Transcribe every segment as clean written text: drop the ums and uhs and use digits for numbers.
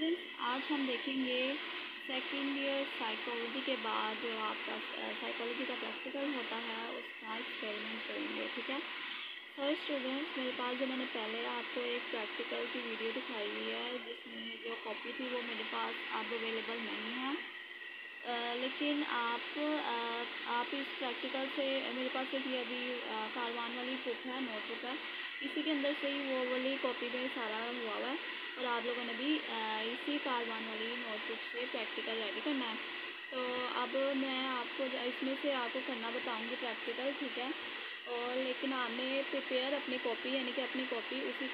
आज हम देखेंगे सेकेंड ईयर साइकोलॉजी के बाद जो आपका साइकोलॉजी का प्रैक्टिकल होता है उसका एक्सपेरिमेंट करेंगे। ठीक है। सर स्टूडेंट्स, मेरे पास जो मैंने पहले आपको एक प्रैक्टिकल की वीडियो दिखाई हुई है जिसमें जो कॉपी थी वो मेरे पास अब अवेलेबल नहीं है, लेकिन आप इस प्रैक्टिकल से मेरे पास एक ये अभी कारवान वाली बुक है, नोटबुक है, इसी के अंदर से ही वो वाली कॉपी में सारा हुआ हुआ है और आप लोगों ने भी इसी कारवान वाली नोटबुक से प्रैक्टिकल रेडी करना है। तो अब मैं आपको इसमें से आपको करना बताऊंगी प्रैक्टिकल। ठीक है। और लेकिन आपने प्रिपेयर अपनी कॉपी यानी कि अपनी कॉपी उसी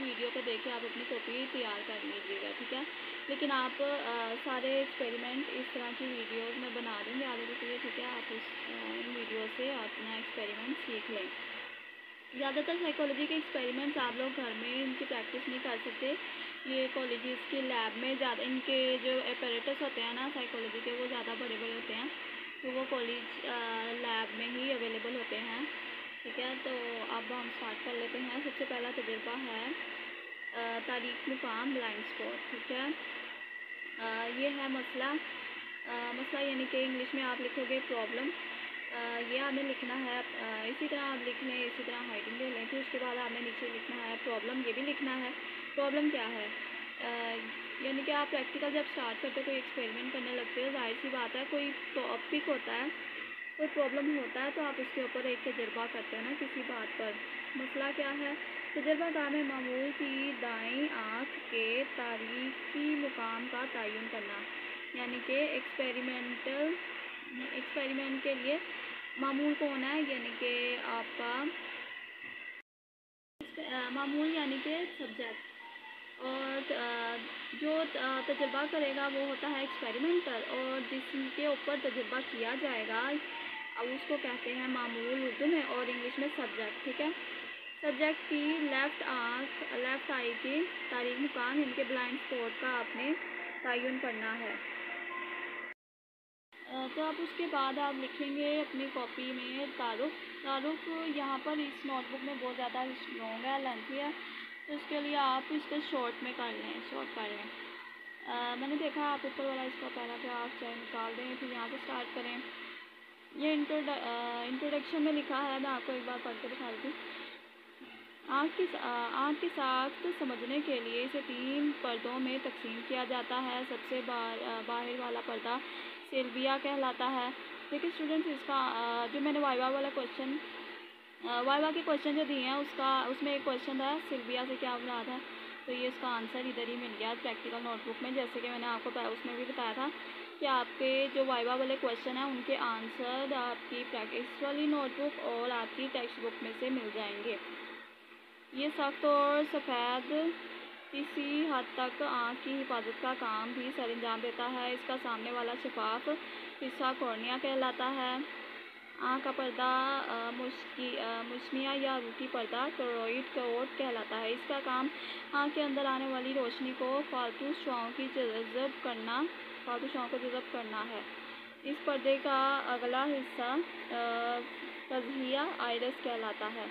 वीडियो को देख के आप अपनी कॉपी तैयार कर लीजिएगा। ठीक है। लेकिन आप सारे एक्सपेरिमेंट इस तरह की वीडियोस में बना दूँगी आगे के लिए। ठीक है। आप इन वीडियो से अपना एक्सपेरिमेंट सीख लें। ज़्यादातर साइकोलॉजी के एक्सपेरिमेंट्स आप लोग घर में इनकी प्रैक्टिस नहीं कर सकते। ये कॉलेजेस की लैब में ज़्यादा इनके जो एपरेटस होते हैं ना साइकोलॉजी के, वो ज़्यादा बड़े बड़े होते हैं, तो वो कॉलेज लैब में ही अवेलेबल होते हैं। ठीक है। तो अब हम स्टार्ट कर लेते हैं। सबसे पहला तजुर्बा है तारीख मुकाम ब्लाइंड स्पॉट। ठीक है। ये है मसला यानी कि इंग्लिश में आप लिखोगे प्रॉब्लम। ये आपने लिखना है, इसी तरह आप लिख लें, इसी तरह हाइडिंग ले लें। फिर उसके बाद आपने नीचे लिखना है प्रॉब्लम, ये भी लिखना है प्रॉब्लम क्या है। यानी कि आप प्रैक्टिकल जब स्टार्ट करते हो, कोई एक्सपेरिमेंट करने लगते हो, जाहिर सी बात है कोई टॉपिक होता है, कोई प्रॉब्लम होता है, तो आप उसके ऊपर एक तजुर्बा करते हैं ना किसी बात पर। मसला क्या है, तजुर्बा काम है मामूल की दाईं आँख के तारीखी मुकाम का तयन करना। यानी कि एक्सपेरिमेंट के लिए मामूल कौन है, यानी कि आपका मामूल यानी कि सब्जेक्ट, और जो तजुर्बा करेगा वो होता है एक्सपेरिमेंटर, और जिसके ऊपर तजुर्बा किया जाएगा अब उसको कहते हैं मामूल उर्दू में, और इंग्लिश में सब्जेक्ट। ठीक है। सब्जेक्ट की लेफ़्ट आई की तारीख मुकाम यानी कि ब्लाइंड स्पॉट का आपने तयन करना है। तो अब उसके बाद आप लिखेंगे अपनी कॉपी में तारुफ यहाँ पर इस नोटबुक में बहुत ज़्यादा लॉन्ग है, लेंथी है, तो इसके लिए आप इसको शॉर्ट कर लें। मैंने देखा आप ऊपर वाला इसका पैराग्राफ चाहे निकाल दें, फिर यहाँ से स्टार्ट करें। ये इंट्रोडक्शन में लिखा है, मैं आपको एक बार पढ़ के दिखा देती हूँ। आँख की साख्त समझने के लिए इसे 3 पर्दों में तकसीम किया जाता है। सबसे बाहर वाला पर्दा सिल्विया कहलाता है। देखिए स्टूडेंट्स, इसका जो मैंने वाइवा के क्वेश्चन जो दिए हैं उसमें एक क्वेश्चन था सिल्विया से क्या मुराद है, तो ये इसका आंसर इधर ही मिल गया प्रैक्टिकल नोटबुक में। जैसे कि मैंने आपको उसमें भी बताया था कि आपके जो वाइवा वाले क्वेश्चन हैं उनके आंसर आपकी प्रैक्टिस वाली नोटबुक और आपकी टेक्स्ट बुक में से मिल जाएंगे। ये सख्त और सफ़ेद किसी हद तक आँख की हिफाजत का काम भी सर अंजाम देता है। इसका सामने वाला शफाफ हिस्सा कॉर्निया कहलाता है। आँख का पर्दा मुश्निया या रूटी पर्दा टोरॉइड कोट कहलाता है। इसका काम आँख के अंदर आने वाली रोशनी को फालतू शुआओं को जज़ब करना है। इस पर्दे का अगला हिस्सा तज़हिया आइरिस कहलाता है।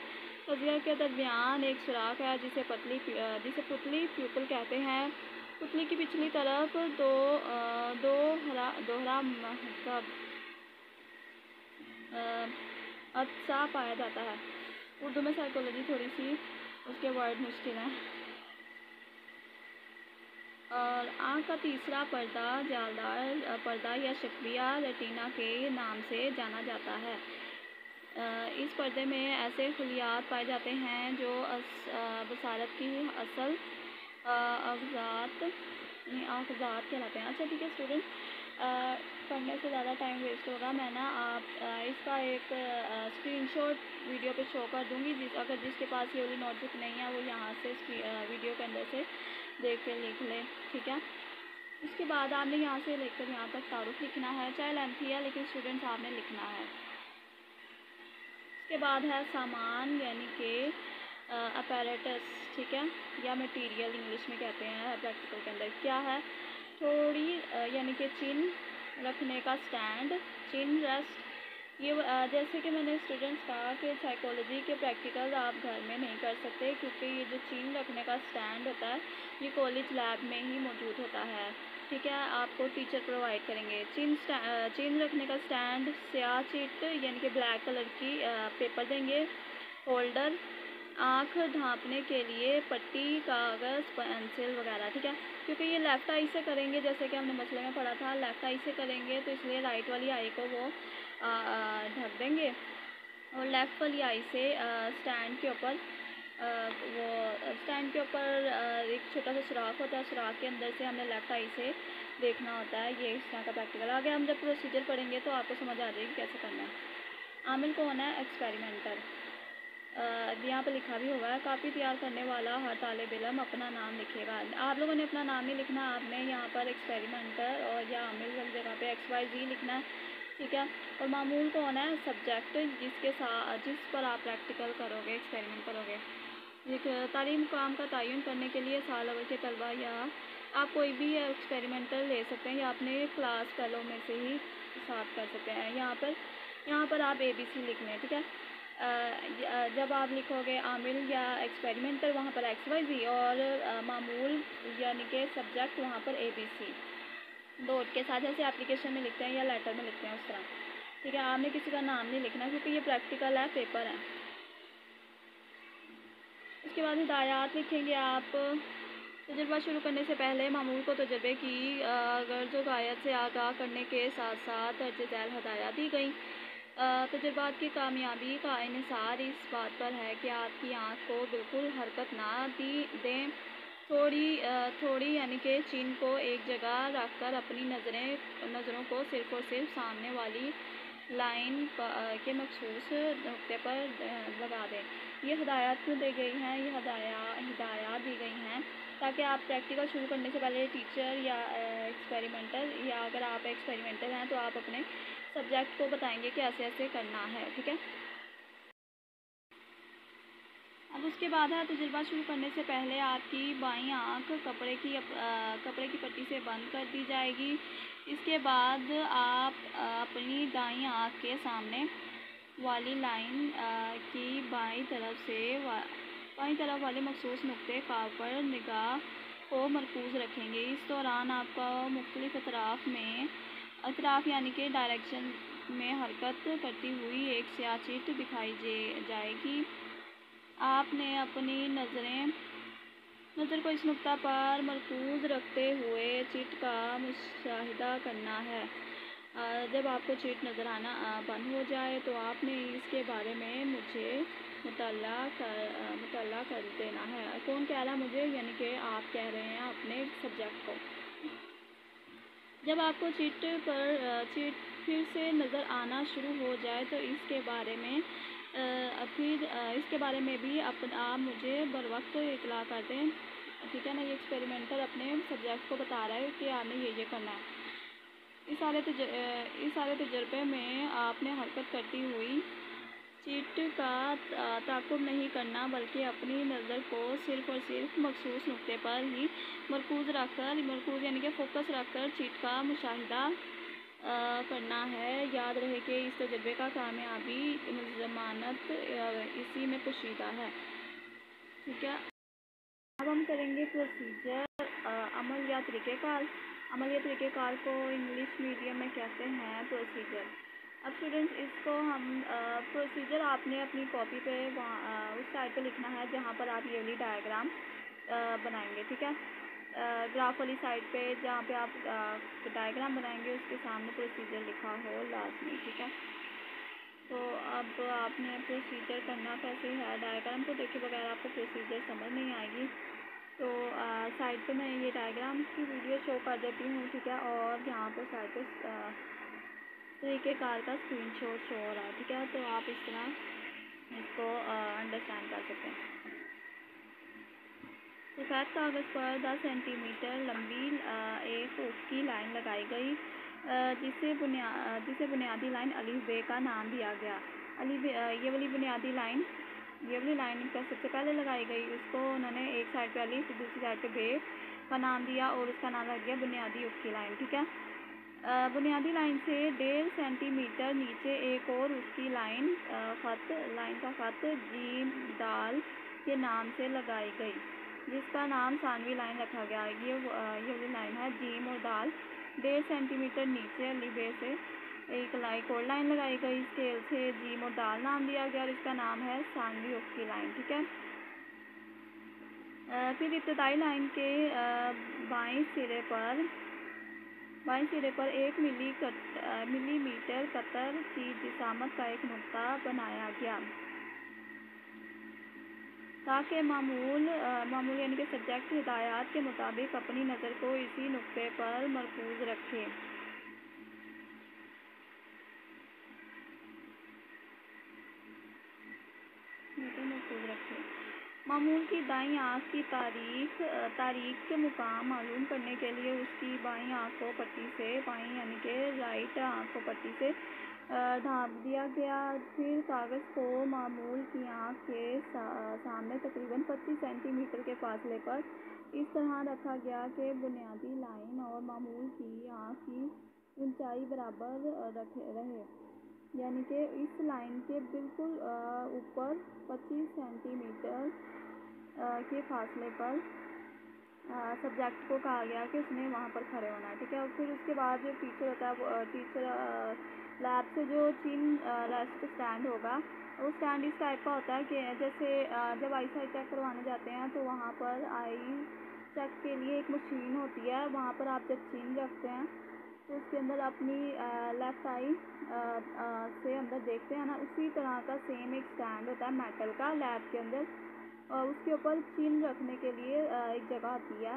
तज़हिया के दरमियान एक सुराख है जिसे पुतली प्यूपल कहते हैं। पुतली की पिछली तरफ दोहरा महज़ब अत्सा पाया जाता है। उर्दू में साइकोलॉजी थोड़ी सी उसके वर्ड मुश्किल हैं। और आँख का तीसरा पर्दा जालदार पर्दा या शक्विया रेटिना के नाम से जाना जाता है। इस पर्दे में ऐसे खलियात पाए जाते हैं जो बसारत की असल अगज़ात कहलाते हैं। अच्छा ठीक है स्टूडेंट, पढ़ने से ज़्यादा टाइम वेस्ट होगा। मैं ना इसका एक स्क्रीनशॉट वीडियो पे शो कर दूँगी। अगर जिसके पास ये वाली नोटबुक नहीं है वो यहाँ से वीडियो के अंदर से देख के लिख ले। ठीक है। उसके बाद आपने यहाँ से लेकर यहाँ तक तारुफ लिखना है, चाहे लेंथी है लेकिन स्टूडेंट्स आपने लिखना है। उसके बाद है सामान यानी कि अपैरेटस। ठीक है, या मटेरियल इंग्लिश में कहते हैं। प्रैक्टिकल के अंदर क्या है, थोड़ी यानी कि चिन रखने का स्टैंड, चिन रेस्ट یہ جیسے کہ میں نے اسٹوڈنٹس کہا کہ سائیکالوجی کے پریکٹیکل آپ گھر میں نہیں کر سکتے، کیونکہ یہ جو چین رکھنے کا اسٹینڈ ہوتا ہے یہ کالج لیب میں ہی موجود ہوتا ہے، ٹھیک ہے، آپ کو ٹیچر پرووائڈ کریں گے۔ چین رکھنے کا اسٹینڈ، سیاہ چیٹ یعنی کہ بلیک کلر کی پیپر دیں گے، ہولڈر، آنکھ ڈھانپنے کے لیے پٹی، کاغذ، پینسل وغیرہ، ٹھیک ہے، کیونکہ یہ لیفٹ آئی سے کریں گے، جیسے کہ ہم نے مسئلے میں پڑھا تھا لیفٹ آئی سے کریں گے تو اس لیے رائٹ والی آئی کو وہ ڈھک دیں گے، اور لیفٹ والی آئی سے اسٹینڈ کے اوپر ایک چھوٹا سا سوراخ ہوتا ہے، سوراخ کے اندر سے ہم نے لیفٹ آئی سے دیکھنا ہوتا ہے۔ یہ اس طرح کا پریکٹیکل آگے ہم جب پروسیجر پڑھیں گے تو آپ کو سمجھ آ جائے گی کیسے کرنا ہے۔ عامل کون ہے؟ ایکسپیریمنٹر، یہاں پہ لکھا بھی ہوگا، کاپی تیار کرنے والا ہر طالب علم اپنا نام لکھے گا۔ آپ لوگوں نے اپنا نام نہیں لکھنا، آپ نے یہاں پر ایکسپیریمنٹر اور یا عامل والی جگہ پہ XYZ لکھنا ہے، ٹھیک ہے۔ اور معمول کون ہے؟ سبجیکٹ، جس پر آپ پریکٹیکل کرو گے، ایکسپیریمنٹ کرو گے۔ تعلیم کام کا تعین کرنے کے لیے سال اول کے طلبہ یا آپ کوئی بھی ایکسپیریمنٹر لے سکتے ہیں یا اپنے کلاس فیلو میں سے ہی ساتھ کر سکتے ہیں۔ یہاں پر آپ ABC لکھنا ہے، ٹھیک ہے۔ جب آپ لکھو گے عامل یا ایکسپیریمنٹر وہاں پر XYZ اور معمول یعنی کہ سبجیکٹ وہاں پر ABC ڈاٹ کے ساتھ، جیسے اپلیکیشن میں لکھتے ہیں یا لیٹر میں لکھتے ہیں اس طرح، ٹھیک ہے۔ آپ نے کسی کا نام نہیں لکھنا کیونکہ یہ پریکٹیکل ہے، پیپر ہے۔ اس کے بعد ہدایات لکھیں گے آپ۔ تجربہ شروع کرنے سے پہلے معمول کو تجربے کی غرض و غایت سے آگاہ کرنے کے ساتھ ساتھ درج ذیل ہدایات دی گئیں۔ تجربات کی کامیابی کا انحصار اس بات پر ہے کہ آپ کی آنکھ کو بالکل حرکت نہ دیں، تھوڑی یعنی کہ چین کو ایک جگہ رکھ کر اپنی نظروں کو صرف اور صرف سامنے والی لائن کے مخصوص نقطے پر لگا دیں۔ یہ ہدایات کیوں دی گئی ہیں؟ یہ ہدایات دی گئی ہیں تاکہ آپ پریکٹیکل شروع کرنے سے پہلے ٹیچر یا ایکسپیریمنٹر یا اگر آپ ایکسپیریمنٹر ہیں تو آپ اپنے سبجیکٹ کو بتائیں گے کہ ایسے ایسے کرنا ہے، ٹھیک ہے۔ اب اس کے بعد ہے تجربہ شروع کرنے سے پہلے آپ کی بائیں آنکھ کپڑے کی پٹی سے بند کر دی جائے گی۔ اس کے بعد آپ اپنی دائیں آنکھ کے سامنے والی لائن کی بائیں طرف والے مخصوص نقطے پر نگاہ کو مرکوز رکھیں گے۔ اس دوران آپ کو مختلف اطراف یعنی کہ ڈائریکشن میں حرکت کرتی ہوئی ایک سیاہ چیٹ دکھائی جائے گی۔ آپ نے اپنی نظر کو اس نقطہ پر مرکوز رکھتے ہوئے چیٹ کا مشاہدہ کرنا ہے۔ جب آپ کو چیٹ نظر آنا بند ہو جائے تو آپ نے اس کے بارے میں مجھے مطلع کر دینا ہے۔ کون کہہ رہا ہے مجھے؟ یعنی کہ آپ کہہ رہے ہیں اپنے سبجیکٹ کو۔ جب آپ کو چیٹ پھر سے نظر آنا شروع ہو جائے تو اس کے بارے میں بھی آپ مجھے بروقت اطلاع کر دیں، ٹھیک ہے نا۔ یہ ایکسپیریمنٹر اپنے سبجیکٹ کو بتا رہا ہے کہ آپ نے یہ کرنا ہے۔ اس سارے تجربے میں آپ نے حرکت کرتی ہوئی چیٹ کا تعاقب نہیں کرنا بلکہ اپنی نظر کو صرف اور صرف مخصوص نقطے پر ہی مرکوز یعنی کہ فوکس رکھ کر چیٹ کا مشاہدہ کرنا ہے۔ یاد رہے کہ اس تجربے کا کامیابی ضمانت اسی میں پوشیدہ ہے، ٹھیک ہے۔ اب ہم کریں گے پروسیجر، عمل یا طریقہ کار۔ عمل یا طریقہ کار کو انگلش میڈیم میں کہتے ہیں پروسیجر۔ اب اسٹوڈنٹس اس کو ہم پروسیجر آپ نے اپنی کاپی پہ اس سائڈ پہ لکھنا ہے جہاں پر آپ یہ والی ڈائیگرام بنائیں گے، ٹھیک ہے۔ گراف والی سائڈ پہ جہاں پہ آپ ڈائیگرام بنائیں گے اس کے سامنے پروسیجر لکھا ہو لازمی، ٹھیک ہے۔ تو اب آپ نے پروسیجر کرنا کیسے ہے؟ ڈائیگرام کو دیکھے بغیر آپ کو پروسیجر سمجھ نہیں آئے گی، تو سائڈ پہ میں یہ ڈائیگرام کی ویڈیو شو کر دیتی ہوں، ٹھیک ہے، اور یہاں پہ سائڈ پہ طریقہ کار کا اسکرین شاٹ شو ہو رہا ہے، ٹھیک ہے۔ تو آپ اس طرح اس کو انڈرسٹینڈ کر سکتے ہیں۔ سفید کاغذ پر 10 سینٹی میٹر لمبی ایک افقی لائن لگائی گئی جسے بنیادی لائن ا ب کا نام دیا گیا۔ یہ والی بنیادی لائن کا سب سے پہلے لگائی گئی، اس کو انہوں نے ایک سائڈ پہ دوسری سائڈ پہ ب کا نام دیا اور اس کا نام لگ گیا بنیادی افقی لائن، ٹھیک ہے۔ बुनियादी लाइन से 1.5 सेंटीमीटर नीचे एक और उसकी लाइन का ख़त जीम दाल के नाम से लगाई गई, जिसका नाम सानवी लाइन रखा गया। ये वाली लाइन है, जीम और दाल 1.5 सेंटीमीटर नीचे अली बे से एक और लाइन लगाई गई। स्केल से जीम और दाल नाम दिया गया और इसका नाम है सानवी उफ की लाइन। ठीक है। फिर इब्तदाई लाइन के बाएं सिरे पर 1 मिलीमीटर कतर की जिसामत का एक नुक्ता बनाया गया, ताकि मामूल यानी कि सब्जेक्ट हिदायत के मुताबिक अपनी नज़र को इसी नुक्ते पर मरकूज रखे। मामूल की दाईं आँख की तारीख के मुकाम मालूम करने के लिए उसकी बाईं आँख को पट्टी से, बाईं यानी कि राइट आँख को पट्टी से ढाँप दिया गया। फिर कागज़ को मामूल की आँख के सामने तकरीबन 25 सेंटीमीटर के फासले पर इस तरह रखा गया कि बुनियादी लाइन और मामूल की आँख की ऊंचाई बराबर रहे, यानी कि इस लाइन के बिल्कुल ऊपर 25 सेंटीमीटर के फासले पर सब्जेक्ट को कहा गया कि उसने वहाँ पर खड़े होना है। ठीक है। और फिर उसके बाद जो टीचर होता है, वो टीचर लैब से जो चिन रेस्ट स्टैंड होगा, वो स्टैंड इस टाइप का होता है कि जैसे जब आई साइट चेक करवाने जाते हैं तो वहाँ पर आई चेक के लिए एक मशीन होती है, वहाँ पर आप जब चिन रखते हैं तो उसके अंदर अपनी लेफ़्ट आई से अंदर देखते हैं ना, उसी तरह का सेम एक स्टैंड होता है मेटल का लैब के अंदर, और उसके ऊपर चिन रखने के लिए एक जगह होती है,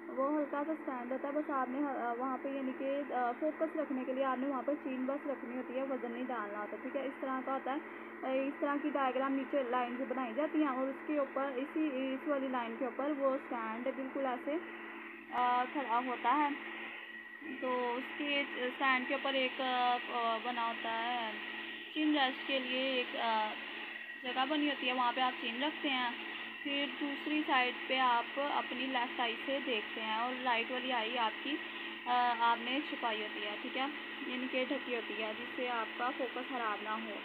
वो हल्का सा स्टैंड होता है। बस आपने वहाँ पे यानी कि फोकस रखने के लिए आपने वहाँ पर चिन बस रखनी होती है, वज़न नहीं डालना होता। ठीक है। इस तरह का होता है। इस तरह की डायग्राम नीचे लाइन से बनाई जाती हैं और उसके ऊपर इस वाली लाइन के ऊपर वो स्टैंड बिल्कुल ऐसे खड़ा होता है। तो उसके स्टैंड के ऊपर एक बना होता है चिन रेस्ट के लिए एक जगह बनी होती है, वहाँ पे आप चिन रखते हैं। फिर दूसरी साइड पे आप अपनी लेफ़्ट आई से देखते हैं और राइट वाली आई आपकी आपने छुपाई होती है। ठीक है, यानी कि ढकी होती है, जिससे आपका फोकस ख़राब ना हो।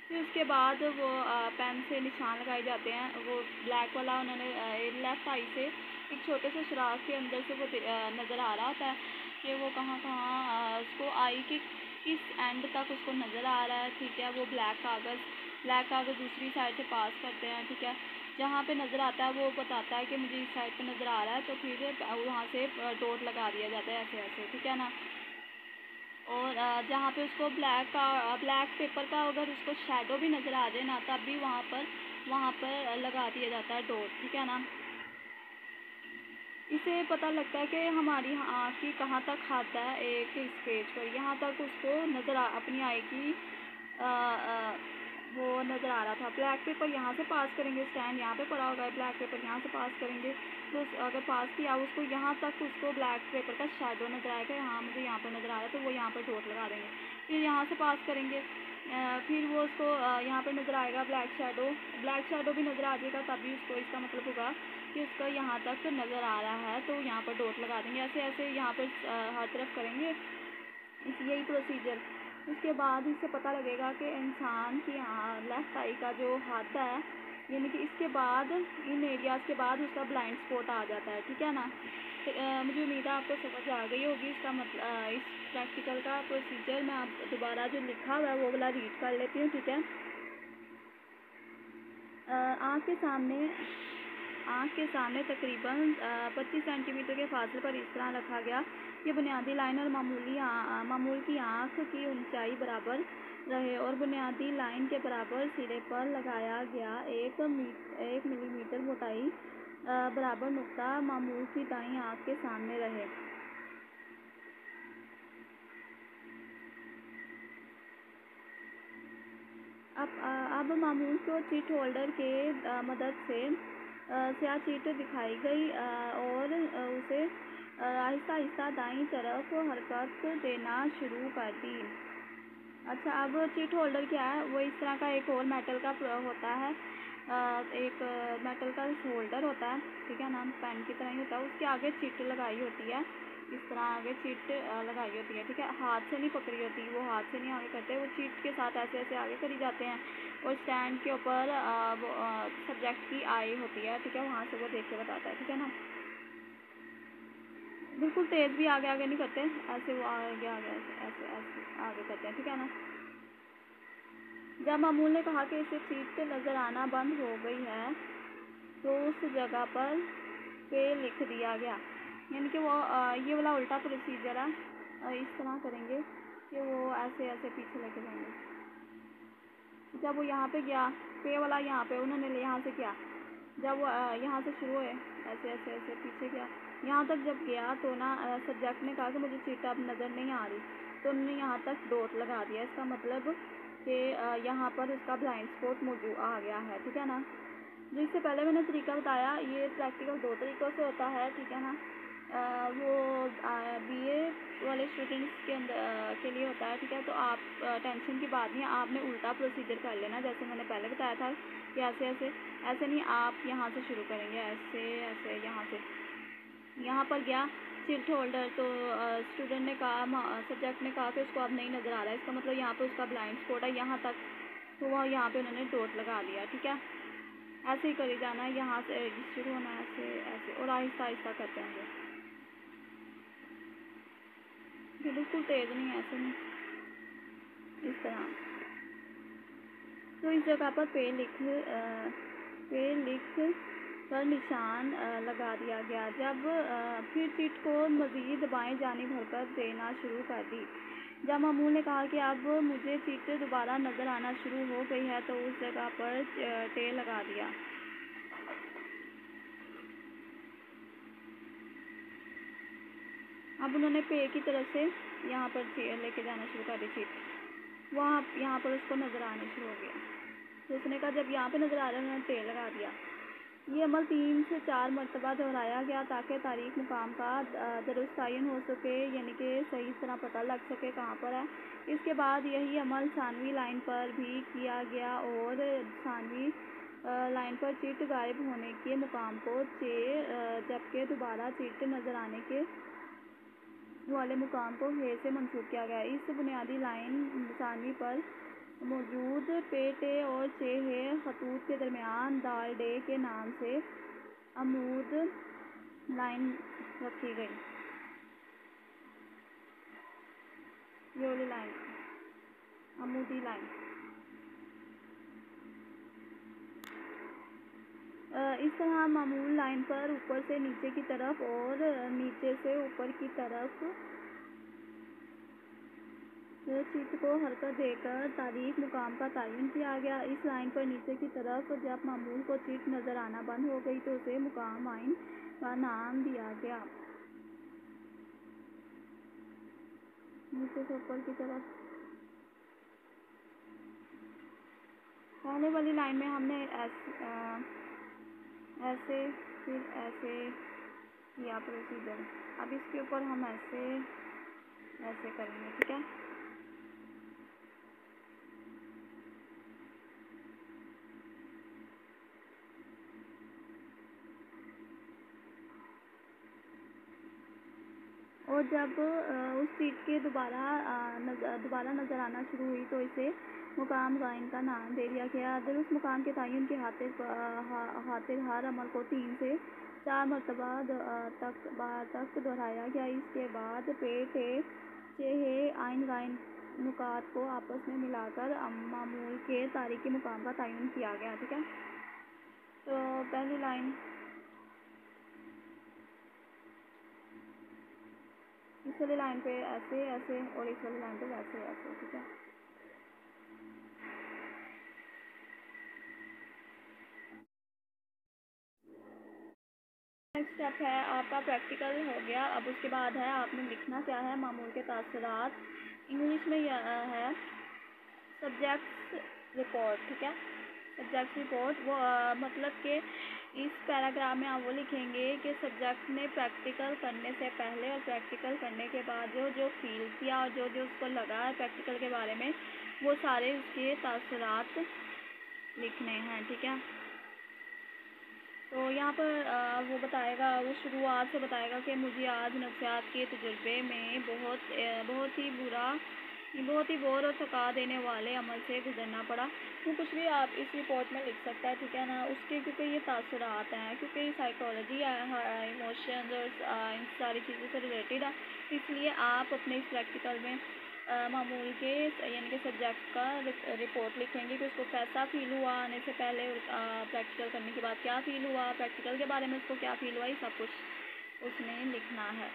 फिर उसके बाद वो पेन से निशान लगाए जाते हैं। वो ब्लैक वाला उन्होंने लेफ़्ट आई से एक छोटे से सुराख के अंदर से वो नज़र आ रहा होता है कि वो कहाँ उसको आई के किस एंड तक उसको नज़र आ रहा है। ठीक है। वो ब्लैक कागज़ दूसरी साइड से पास करते हैं। ठीक है। जहाँ पे नज़र आता है वो बताता है कि मुझे इस साइड पे नज़र आ रहा है, तो फिर वहाँ से डॉट लगा दिया जाता है ऐसे ऐसे। ठीक है ना। और जहाँ पे उसको ब्लैक पेपर का अगर उसको शैडो भी नज़र आ जाए ना, तब भी वहाँ पर लगा दिया जाता है डॉट। ठीक है ना। इससे पता लगता है कि हमारी आँख की कहाँ तक हद है एक इस पेज पर, यहाँ तक उसको अपनी आई की वो नज़र आ रहा था। ब्लैक पेपर यहाँ से पास करेंगे, स्टैंड यहाँ पे पड़ा होगा, ब्लैक पेपर यहाँ से पास करेंगे, तो अगर पास किया उसको यहाँ तक उसको ब्लैक पेपर का शैडो नज़र आएगा, यहाँ मुझे यहाँ पर नज़र आ रहा है, तो वो यहाँ पर डॉट लगा देंगे। फिर यहाँ से पास करेंगे, फिर वो उसको यहाँ पर नज़र आएगा ब्लैक शैडो भी नज़र आ जाएगा, तभी उसको इसका मतलब होगा कि उसका यहाँ तक नज़र आ रहा है, तो यहाँ पर डॉट लगा देंगे। ऐसे ऐसे यहाँ पर हर तरफ करेंगे, यही प्रोसीजर। उसके बाद इससे पता लगेगा कि इंसान की लेफ़्ट आई का जो हाथ है, यानी कि इसके बाद इन एरियाज़ के बाद उसका ब्लाइंड स्पॉट आ जाता है। ठीक है ना। तो मुझे उम्मीद है आपको समझ आ गई होगी इसका मतलब इस प्रैक्टिकल का प्रोसीजर। मैं आप दोबारा जो लिखा हुआ है वो वाला रीड कर लेती हूँ। ठीक है। आँख के सामने तकरीबन 25 सेंटीमीटर के फासले पर इस तरह रखा गया कि बुनियादी लाइन और मामूल की आँख की ऊंचाई बराबर रहे और बुनियादी लाइन के बराबर सिरे पर लगाया गया 1 मिलीमीटर मोटाई बराबर नुक्ता मामूल की दाईं आँख के सामने रहे। अब मामूल को चिट होल्डर के मदद से स्याह चिट दिखाई गई और उसे आहिस्ता आहिस्ता दाईं तरफ हरकत देना शुरू कर दी। अच्छा, अब चिट होल्डर क्या है? वो इस तरह का एक और मेटल का होता है, एक मेटल का होल्डर होता है। ठीक है ना, पेन की तरह ही होता है, उसके आगे चिट लगाई होती है इस तरह आगे चीट लगाई होती है, ठीक है। हाथ से नहीं पकड़ी होती, वो हाथ से नहीं आगे करते, वो चीट के साथ ऐसे ऐसे आगे करी जाते हैं। और स्टैंड के ऊपर वो सब्जेक्ट की आई होती है, ठीक है, वहाँ से वो देख के बताता है, ठीक है ना। बिल्कुल तेज़ भी आगे आगे नहीं करते, ऐसे वो आगे आगे ऐसे ऐसे आगे करते हैं, ठीक है ना। जब मामूल ने कहा कि इसे चीट नज़र आना बंद हो गई है तो उस जगह पर पे लिख दिया गया, यानी कि वो ये वाला उल्टा प्रोसीजर है, इस तरह करेंगे कि वो ऐसे ऐसे पीछे लेके जाएंगे। जब वो यहाँ पे गया, पे वाला यहाँ पे उन्होंने यहाँ से किया, जब वो यहाँ से शुरू हुए ऐसे ऐसे ऐसे पीछे गया, यहाँ तक जब गया तो ना सब्जेक्ट ने कहा कि मुझे चीट अब नज़र नहीं आ रही, तो उन्होंने यहाँ तक डॉट लगा दिया। इसका मतलब कि यहाँ पर उसका ब्लाइंड स्पॉट मौजूद आ गया है, ठीक है ना। जो इससे पहले मैंने तरीका बताया, ये प्रैक्टिकल 2 तरीक़ों से होता है, ठीक है ना। वो बीए वाले स्टूडेंट्स के अंदर के लिए होता है, ठीक है। तो आप टेंशन की बात नहीं है, आपने उल्टा प्रोसीजर कर लेना, जैसे मैंने पहले बताया था कि ऐसे ऐसे ऐसे नहीं, आप यहाँ से शुरू करेंगे, ऐसे ऐसे यहाँ पर गया चिट होल्डर, तो स्टूडेंट ने कहा, सब्जेक्ट ने कहा कि उसको अब नहीं नज़र आ रहा है, इसका मतलब यहाँ पे उसका ब्लाइंड स्पॉट है यहाँ तक, तो वह यहाँ पे उन्होंने डॉट लगा दिया, ठीक है। ऐसे ही करी जाना है, यहाँ से शुरू होना है ऐसे ऐसे, और आहिस्ता आहिस्ता करते हैं, ये बिल्कुल तेज़ नहीं है, ऐसे नहीं, इस तरह। तो इस जगह पर पे लिख कर निशान लगा दिया गया। जब फिर चीट को मज़ीद बाएं जानिब हरकत देना शुरू कर दी। जब मामूल ने कहा कि अब मुझे चीट दोबारा नज़र आना शुरू हो गई है, तो उस जगह पर टे लगा दिया। अब उन्होंने पे की तरफ से यहाँ पर लेके जाना शुरू कर दी चीट, वहाँ यहाँ पर उसको नज़र आने शुरू हो गया, तो उसने कहा जब यहाँ पे नज़र आ रहा है, उन्होंने टे लगा दिया। ये अमल 3 से 4 मरतबा दोहराया गया ताकि तारीख मुकाम का दुरुस्त तयन हो सके, यानी कि सही तरह पता लग सके कहाँ पर है। इसके बाद यही अमल सानवी लाइन पर भी किया गया और सानवी लाइन पर चिट गायब होने के मुकाम को जबकि दोबारा चिट नज़र आने के वाले मुकाम को हे से मंसूब किया गया। इस बुनियादी लाइन सानवी पर मौजूद पे टे और चे हे खतूत के दरमियान दाल डे के नाम से अमूद लाइन रखी गई। ये वाली लाइन अमूदी लाइन। इस तरह मामूल लाइन पर ऊपर से नीचे की तरफ और नीचे से ऊपर की तरफ चीट को हरकत देकर तारीख मुकाम का तयन किया गया। इस लाइन पर नीचे की तरफ जब मामूल को चीट नज़र आना बंद हो गई तो उसे मुकाम आइन का नाम दिया गया। नीचे से ऊपर की तरफ पहले वाली लाइन में हमने ऐसे फिर ऐसे किया प्रोसीजर, अब इसके ऊपर हम ऐसे करेंगे, ठीक है। और जब उस चीट के दोबारा नज़र आना शुरू हुई तो इसे मुकाम गाइन का नाम दे दिया गया। दुरुस्त मुकाम के तयन की खातिर हर अमल को 3 से 4 मरतबा तक दोहराया गया। इसके बाद पे टे चे हे आइन गाइन नुकात को आपस में मिलाकर मामूल के तारीखी मुकाम का तयन किया गया, ठीक है। तो पहली लाइन इस वाली लाइन पे ऐसे ऐसे और इस वाली लाइन पे ऐसे ऐसे, ठीक है। नेक्स्ट स्टेप है आपका प्रैक्टिकल हो गया। अब उसके बाद है आपने लिखना क्या है, मामूल के तासरात। इंग्लिश में यह है सब्जेक्ट्स रिपोर्ट, ठीक है। सब्जेक्ट रिपोर्ट वो मतलब कि इस पैराग्राफ में आप वो लिखेंगे कि सब्जेक्ट ने प्रैक्टिकल करने से पहले और प्रैक्टिकल करने के बाद जो फील किया और जो उसको लगा प्रैक्टिकल के बारे में, वो सारे उसके तासरात लिखने हैं, ठीक है। تو یہاں پر وہ بتائے گا، وہ شروعات سے بتائے گا کہ مجھے آج نفسیات کے تجربے میں بہت ہی بور اور تھکا دینے والے عمل سے گزرنا پڑا۔ وہ کچھ بھی آپ اس رپورٹ میں لکھ سکتا ہے، ٹھیک ہے نا، اس کے کیونکہ یہ تاثرات ہیں، کیونکہ یہ سائیکالوجی ایموشنز اور ان ساری چیزوں سے ریلیٹڈ ہے، اس لیے آپ اپنے اس پریکٹیکل میں معمول کے یعنی کہ سبجیکٹ کا رپورٹ لکھیں گے کہ اس کو کیسا فیل ہوا آنے سے پہلے، پریکٹیکل کرنے کے بعد کیا فیل ہوا، پریکٹیکل کے بارے میں اس کو کیا فیل ہوا، یہ سب کچھ اس نے لکھنا ہے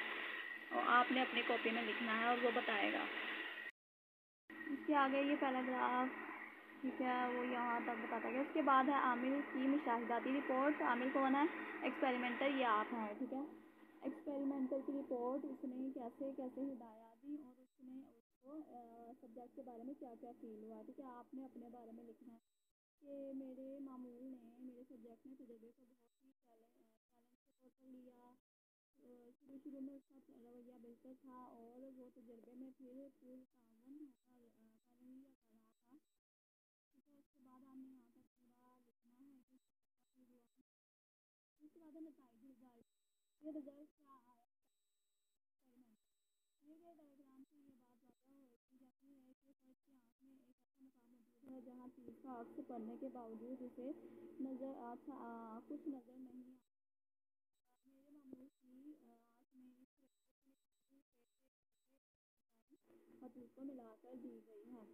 اور آپ نے اپنی کاپی میں لکھنا ہے اور وہ بتائے گا۔ اس کے آگے یہ پیراگراف، ٹھیک ہے، وہ یہاں تک بتاتا ہے۔ اس کے بعد ہے عامل کی مشاہداتی رپورٹ۔ عامل کون ہے؟ ایکسپیریمنٹر، یہ آپ ہیں، ٹھیک ہے۔ ایکسپیریمنٹر کی رپورٹ، اس نے کیسے ہدایات دی اور اس نے اس کو سبجیکٹ کے بارے میں کیا کیا فیل ہوا، ٹھیک ہے۔ آپ نے اپنے بارے میں لکھنا ہے کہ میرے معمول نے میرے سبجیکٹ نے تجربے کو بہت ہی چیلنج کے طور پر لیا۔ شروع میں اس کا رویہ بہتر تھا اور وہ تجربے میں پھر تعاون کر رہا تھا، ٹھیک ہے۔ اس کے بعد ہم نے یہاں تک پورا لکھنا ہے کہ پھر ہوا۔ اس کے بعد ہم نتائج یہ رزلٹ کیا آیا ایکسپیریمنٹ، یہ ڈائیگرام سے یہ بات واضح ہوتی جاتی ہے کہ فرد کی آنکھ میں ایک ایسا مقام موجود ہے جہاں چیز کا عکس پڑنے کے باوجود اسے کچھ نظر نہیں آتا۔ میرے معمول کی آنکھ میں اس خطوط کو ملا کر دی گئی ہے۔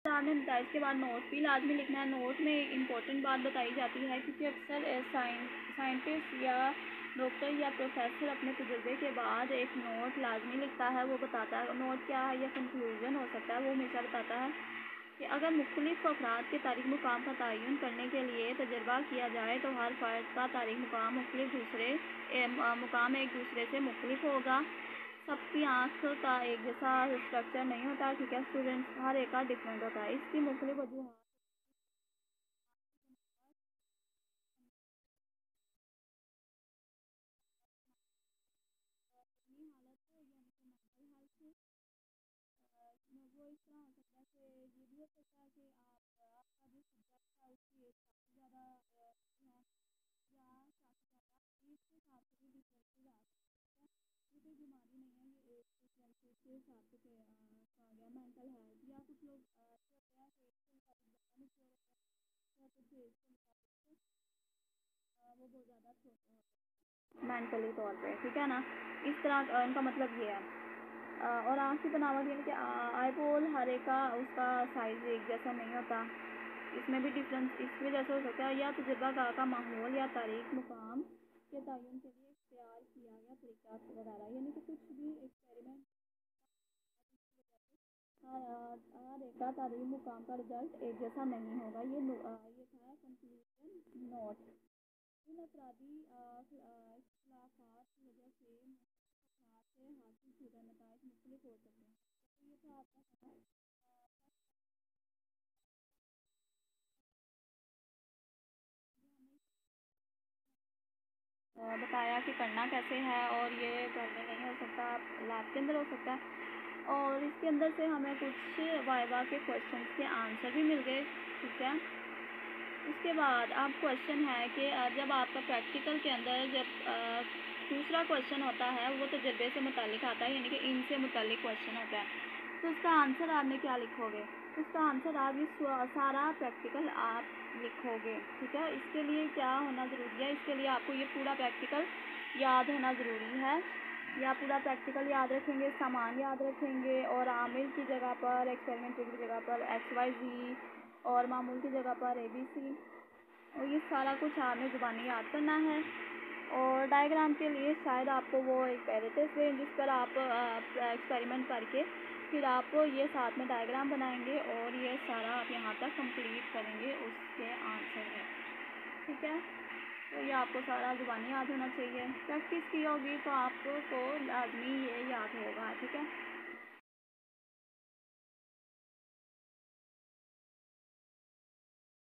نے نتائج کے بعد نوٹ بھی لازمی لکھنا ہے۔ نوٹ میں ایک امپورٹنٹ بات بتائی جاتی ہے کیونکہ اکثر سائنٹسٹ یا ڈاکٹر یا پروفیسر اپنے تجربے کے بعد ایک نوٹ لازمی لکھتا ہے۔ وہ بتاتا ہے نوٹ کیا ہے یا کنکلوژن ہو سکتا ہے، وہ ہمیشہ بتاتا ہے کہ اگر مختلف افراد کے تاریخی مقام کا تعین کرنے کے لیے تجربہ کیا جائے تو ہر فرد کا تاریخی مقام ایک دوسرے سے مختلف ہوگا۔ سب کی آنکھ کا ایک جیسا اسٹرکچر نہیں ہوتا، ٹھیک ہے اسٹوڈنٹس، ہر ایک کا ڈفرینٹ ہوتا ہے۔ اس کی مختلف وجوہات اپنی حالت یعنی کہ مینٹل ہیلتھ، وہ اس طرح ہو سکتا ہے کہ یہ بھی ہو سکتا ہے کہ آپ کا جو سبجیکٹ ہے اس کی ایج کافی زیادہ ہے یا کافی زیادہ ایج کے حساب سے بھی ڈفرینسز آ سکتے ہیں۔ یہ کوئی بیماری نہیں ہے، یہ ایج ڈفرینسز کے حساب سے کہا گیا۔ مینٹل ہیلتھ، یا کچھ لوگ ایسے ہوتے ہیں کہ ایج کے مطابق زیادہ میچور ہوتے ہیں یا کچھ ایج کے مطابق وہ بہت زیادہ چھوٹے ہوتے ہیں مینٹلی طور پہ، ٹھیک ہے نا، اس طرح ان کا مطلب یہ ہے۔ اور آنکھ کی بناوٹ یعنی کہ آئی بول ہر ایک کا اس کا سائز ایک جیسا نہیں ہوتا، اس میں بھی ڈفرینس اس وجہ سے ہو سکتا ہے، یا تجربہ کار کا ماحول یا تاریخ مقام کے تعین کے لیے اختیار کیا گیا طریقہ وغیرہ، یعنی کہ کچھ بھی ایکسپیریمنٹ ہر ایک کا تاریخی مقام کا رزلٹ ایک جیسا نہیں ہوگا۔ یہ تھا کنکلوژن نوٹ۔ ان افرادی اختلافات کی وجہ سے افراد سے حاصل شدہ نتائج مختلف ہو سکتے ہیں۔ تو یہ تھا آپ کا سوال۔ بتایا کہ کرنا کیسے ہے، اور یہ گھر میں نہیں ہو سکتا، لیب کے اندر ہو سکتا ہے، اور اس کے اندر سے ہمیں کچھ وائوا کے کوشچنس کے آنسر بھی مل گئے، ٹھیک ہے۔ اس کے بعد اب کوشچن ہے کہ جب آپ کا پریکٹیکل کے اندر جب دوسرا کوشچن ہوتا ہے وہ تجربے سے متعلق آتا ہے، یعنی کہ ان سے متعلق کوشچن ہوتا ہے، تو اس کا آنسر آپ نے کیا لکھو گے؟ اس کا آنسر آپ یہ سارا پریکٹیکل آپ لکھو گے، ٹھیک ہے۔ اس کے لیے کیا ہونا ضروری ہے؟ اس کے لیے آپ کو یہ پورا پریکٹیکل یاد ہونا ضروری ہے، یا پورا پریکٹیکل یاد رکھیں گے، سامان یاد رکھیں گے، اور عامل کی جگہ پر ایکسپیریمنٹ کی جگہ پر XYZ، اور معمول کی جگہ پر ABC، اور یہ سارا کچھ آپ نے زبانی یاد کرنا ہے۔ اور ڈائیگرام کے لیے شاید آپ کو وہ ایک پیراٹس دیں جس پر آپ ایکسپیریمنٹ کر کے پھر آپ یہ ساتھ میں ڈائیگرام بنائیں گے اور یہ سارا آپ یہاں تک کمپلیٹ کریں گے اس کے آنسر ہے، ٹھیک ہے۔ تو یہ آپ کو سارا زبانی یاد ہونا چاہیے، پریکٹس کی ہوگی تو آپ کو لازمی یہ یاد ہوگا، ٹھیک ہے۔